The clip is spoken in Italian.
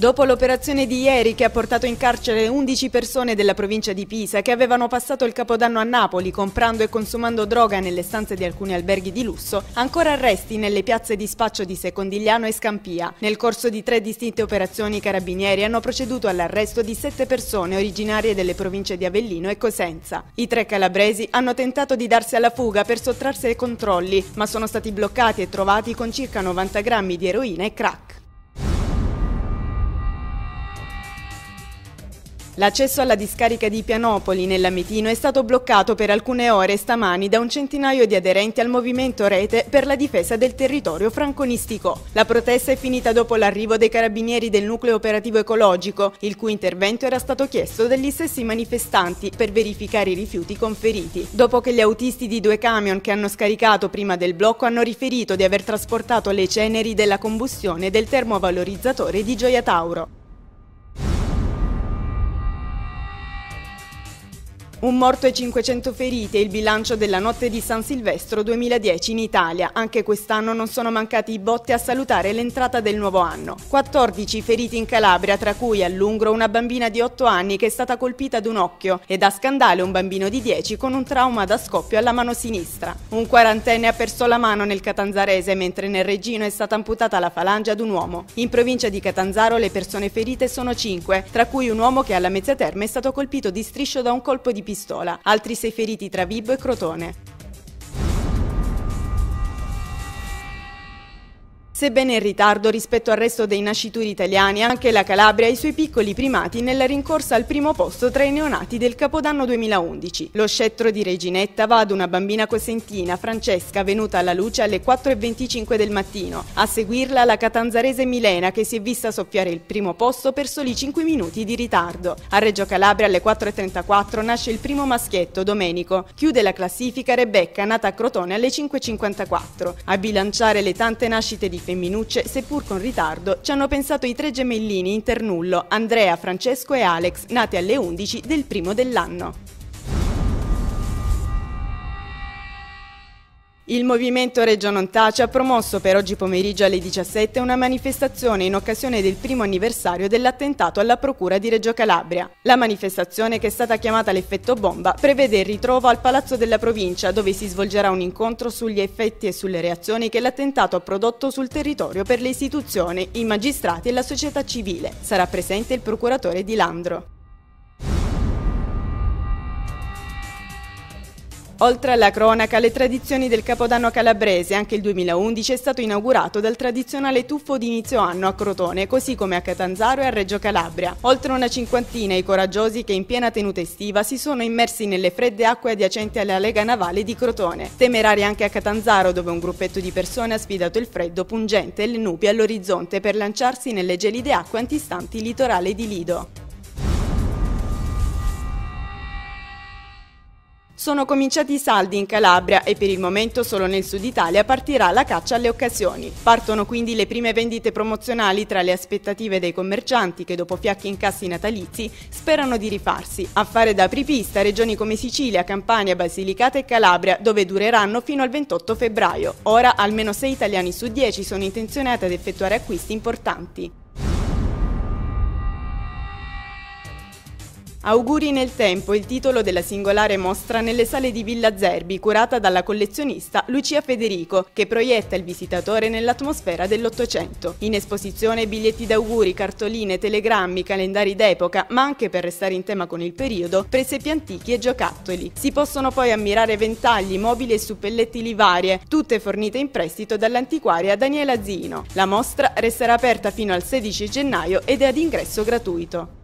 Dopo l'operazione di ieri che ha portato in carcere 11 persone della provincia di Pisa che avevano passato il Capodanno a Napoli comprando e consumando droga nelle stanze di alcuni alberghi di lusso, ancora arresti nelle piazze di spaccio di Secondigliano e Scampia. Nel corso di 3 distinte operazioni i carabinieri hanno proceduto all'arresto di 7 persone originarie delle province di Avellino e Cosenza. I 3 calabresi hanno tentato di darsi alla fuga per sottrarsi ai controlli, ma sono stati bloccati e trovati con circa 90 grammi di eroina e crack. L'accesso alla discarica di Pianopoli nell'Ametino è stato bloccato per alcune ore stamani da un centinaio di aderenti al movimento Rete per la difesa del territorio franconistico. La protesta è finita dopo l'arrivo dei carabinieri del nucleo operativo ecologico, il cui intervento era stato chiesto dagli stessi manifestanti per verificare i rifiuti conferiti. Dopo che gli autisti di 2 camion che hanno scaricato prima del blocco hanno riferito di aver trasportato le ceneri della combustione del termovalorizzatore di Gioia Tauro. Un morto e 500 feriti è il bilancio della notte di San Silvestro 2010 in Italia. Anche quest'anno non sono mancati i botti a salutare l'entrata del nuovo anno. 14 feriti in Calabria, tra cui a Lungro una bambina di 8 anni che è stata colpita ad un occhio ed a Scandale un bambino di 10 con un trauma da scoppio alla mano sinistra. Un quarantenne ha perso la mano nel Catanzarese mentre nel Reggino è stata amputata la falange ad un uomo. In provincia di Catanzaro le persone ferite sono 5, tra cui un uomo che alla Mezzia Terme è stato colpito di striscio da un colpo di pistola, altri 6 feriti tra Vibo e Crotone. Sebbene in ritardo rispetto al resto dei nascituri italiani, anche la Calabria ha i suoi piccoli primati nella rincorsa al primo posto tra i neonati del Capodanno 2011. Lo scettro di Reginetta va ad una bambina cosentina, Francesca, venuta alla luce alle 4:25 del mattino. A seguirla la catanzarese Milena, che si è vista soffiare il primo posto per soli 5 minuti di ritardo. A Reggio Calabria alle 4:34 nasce il primo maschietto, Domenico. Chiude la classifica Rebecca, nata a Crotone alle 5:54. A bilanciare le tante nascite di femminucce, seppur con ritardo, ci hanno pensato i 3 gemellini in Ternullo, Andrea, Francesco e Alex, nati alle 11 del primo dell'anno. Il movimento Reggio Non Tace ha promosso per oggi pomeriggio alle 17 una manifestazione in occasione del primo anniversario dell'attentato alla Procura di Reggio Calabria. La manifestazione, che è stata chiamata l'effetto bomba, prevede il ritrovo al Palazzo della Provincia, dove si svolgerà un incontro sugli effetti e sulle reazioni che l'attentato ha prodotto sul territorio per le istituzioni, i magistrati e la società civile. Sarà presente il procuratore di Landro. Oltre alla cronaca, le tradizioni del Capodanno calabrese, anche il 2011 è stato inaugurato dal tradizionale tuffo di inizio anno a Crotone, così come a Catanzaro e a Reggio Calabria. Oltre una cinquantina i coraggiosi che in piena tenuta estiva si sono immersi nelle fredde acque adiacenti alla Lega Navale di Crotone. Temerari anche a Catanzaro, dove un gruppetto di persone ha sfidato il freddo pungente e le nubi all'orizzonte per lanciarsi nelle gelide acque antistanti il litorale di Lido. Sono cominciati i saldi in Calabria e per il momento solo nel sud Italia partirà la caccia alle occasioni. Partono quindi le prime vendite promozionali tra le aspettative dei commercianti che dopo fiacchi incassi natalizi sperano di rifarsi. A fare da apripista regioni come Sicilia, Campania, Basilicata e Calabria, dove dureranno fino al 28 febbraio. Ora almeno 6 italiani su 10 sono intenzionati ad effettuare acquisti importanti. Auguri nel tempo, il titolo della singolare mostra nelle sale di Villa Zerbi, curata dalla collezionista Lucia Federico, che proietta il visitatore nell'atmosfera dell'Ottocento. In esposizione biglietti d'auguri, cartoline, telegrammi, calendari d'epoca, ma anche, per restare in tema con il periodo, presepi antichi e giocattoli. Si possono poi ammirare ventagli, mobili e suppellettili varie, tutte fornite in prestito dall'antiquaria Daniela Zino. La mostra resterà aperta fino al 16 gennaio ed è ad ingresso gratuito.